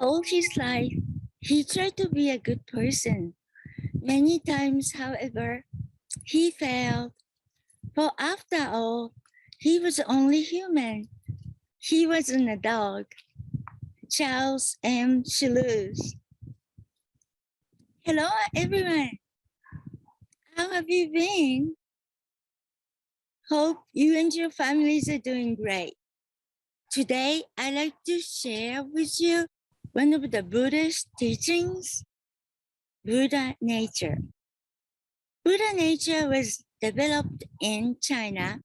All his life, he tried to be a good person. Many times, however, he failed. For after all, he was only human. He wasn't a dog. Charles M. Chaloux. Hello, everyone. How have you been? Hope you and your families are doing great. Today, I'd like to share with you one of the Buddhist teachings, Buddha nature. Buddha nature was developed in China,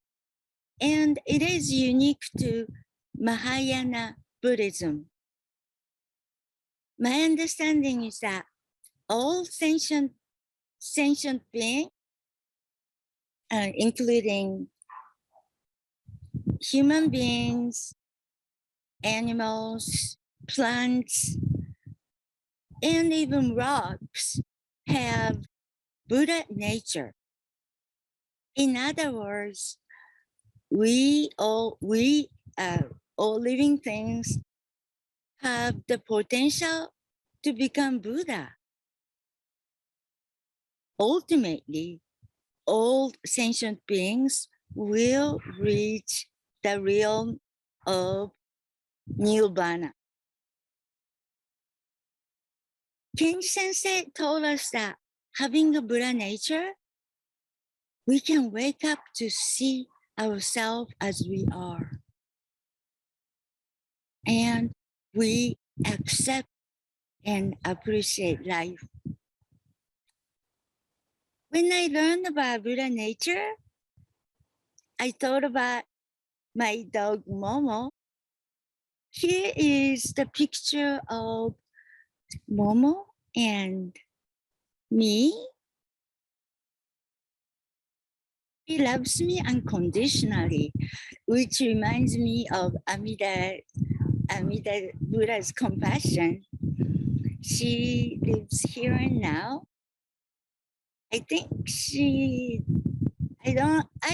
and it is unique to Mahayana Buddhism. My understanding is that all sentient beings, including human beings, animals, plants, and even rocks, have Buddha nature. In other words, all living things have the potential to become Buddha. Ultimately, all sentient beings will reach the realm of Nirvana. Kenji Sensei told us that having a Buddha nature, we can wake up to see ourselves as we are. And we accept and appreciate life. When I learned about Buddha nature, I thought about my dog Momo. Here is the picture of Momo and me. He loves me unconditionally, which reminds me of Amida Buddha's compassion. She lives here and now. I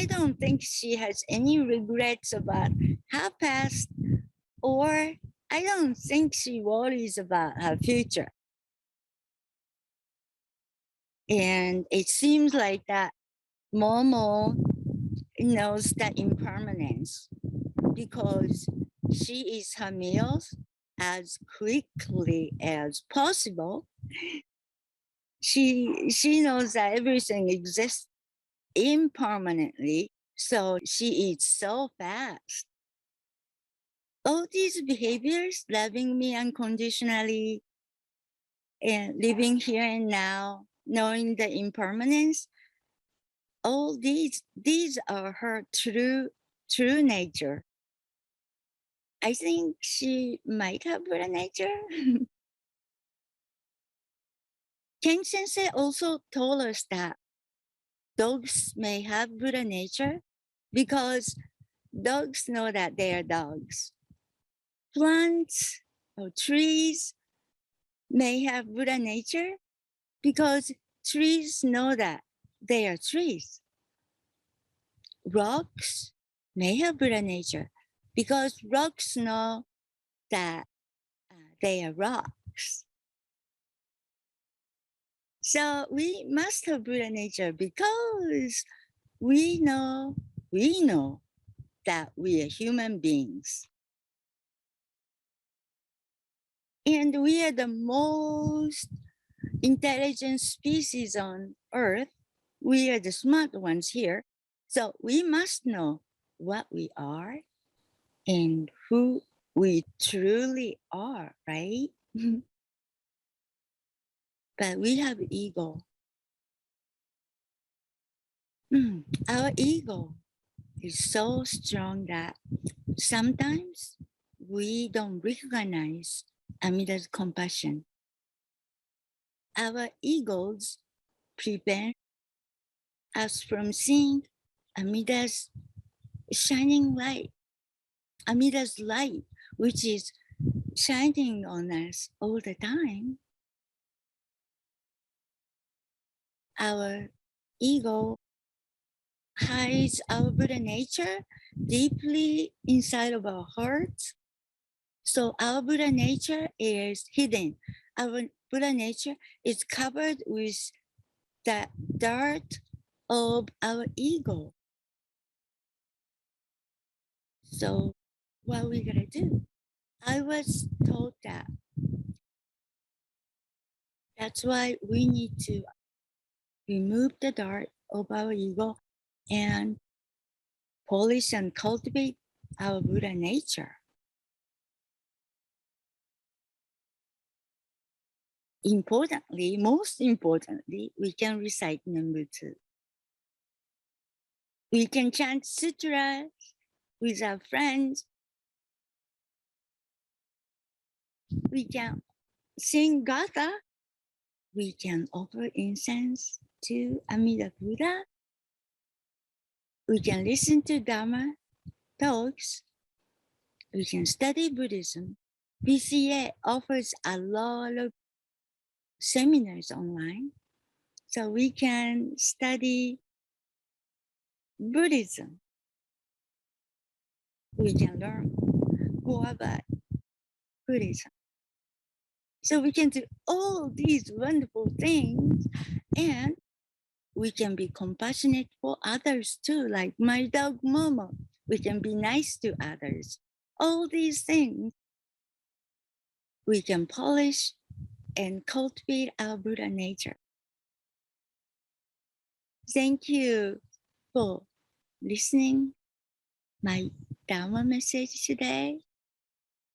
don't think she has any regrets about her past, or I don't think she worries about her future. And it seems like that Momo knows the impermanence because she eats her meals as quickly as possible. She knows that everything exists impermanently, so she eats so fast. All these behaviors, loving me unconditionally and living here and now, knowing the impermanence, all these are her true nature. I think she might have Buddha nature. Ken Sensei also told us that dogs may have Buddha nature because dogs know that they are dogs. Plants or trees may have Buddha nature because trees know that they are trees. Rocks may have Buddha nature because rocks know that they are rocks. So we must have Buddha nature because we know that we are human beings. And we are the most intelligent species on Earth. We are the smart ones here. So we must know what we are and who we truly are, right? But we have ego. Our ego is so strong that sometimes we don't recognize Amida's compassion. Our egos prevent us from seeing Amida's shining light, Amida's light, which is shining on us all the time. Our ego hides our Buddha nature deeply inside of our hearts. So our Buddha nature is hidden. Our Buddha nature is covered with the dirt of our ego. So what we gotta do? I was told that that's why we need to remove the dirt of our ego and polish and cultivate our Buddha nature. Importantly, most importantly, we can recite Nembutsu. We can chant sutras with our friends. We can sing gatha. We can offer incense to Amida Buddha. We can listen to Dharma talks. We can study Buddhism. BCA offers a lot of seminars online, so we can study Buddhism. We can learn more about Buddhism. So we can do all these wonderful things, and we can be compassionate for others too, like my dog Momo. We can be nice to others. All these things we can polish and cultivate our Buddha nature. Thank you for listening my Dharma message today.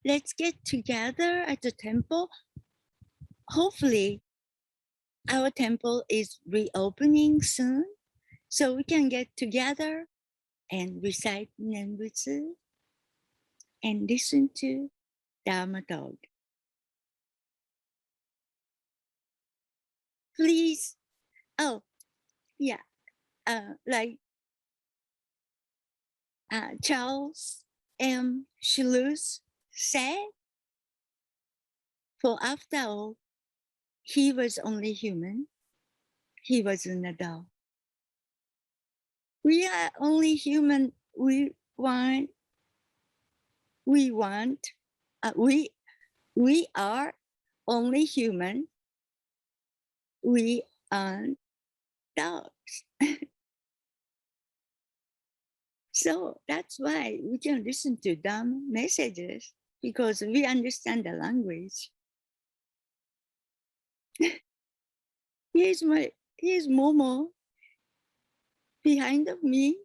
Let's get together at the temple. Hopefully, our temple is reopening soon, so we can get together and recite Nenbutsu and listen to Dharma talk. Please, oh, yeah, like Charles M. Schulz said, for after all, he was only human. He was an adult. We are only human. We are only human. We aren't dogs. So that's why we can listen to dumb messages, because we understand the language. Here's Momo behind of me.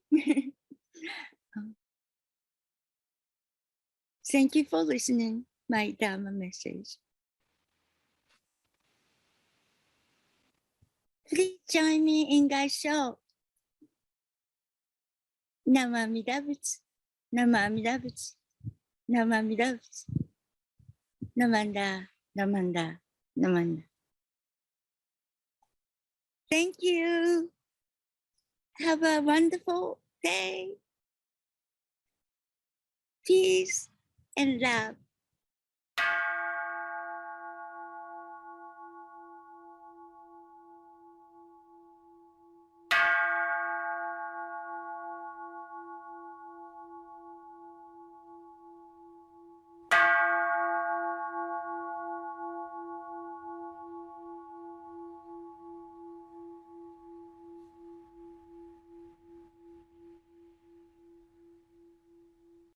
Thank you for listening my Dharma message. Please join me in Gaisho. Namamida Butsu, Namamida Butsu, Namamida Butsu, Namanda, Namanda, Namanda. Thank you. Have a wonderful day. Peace and love.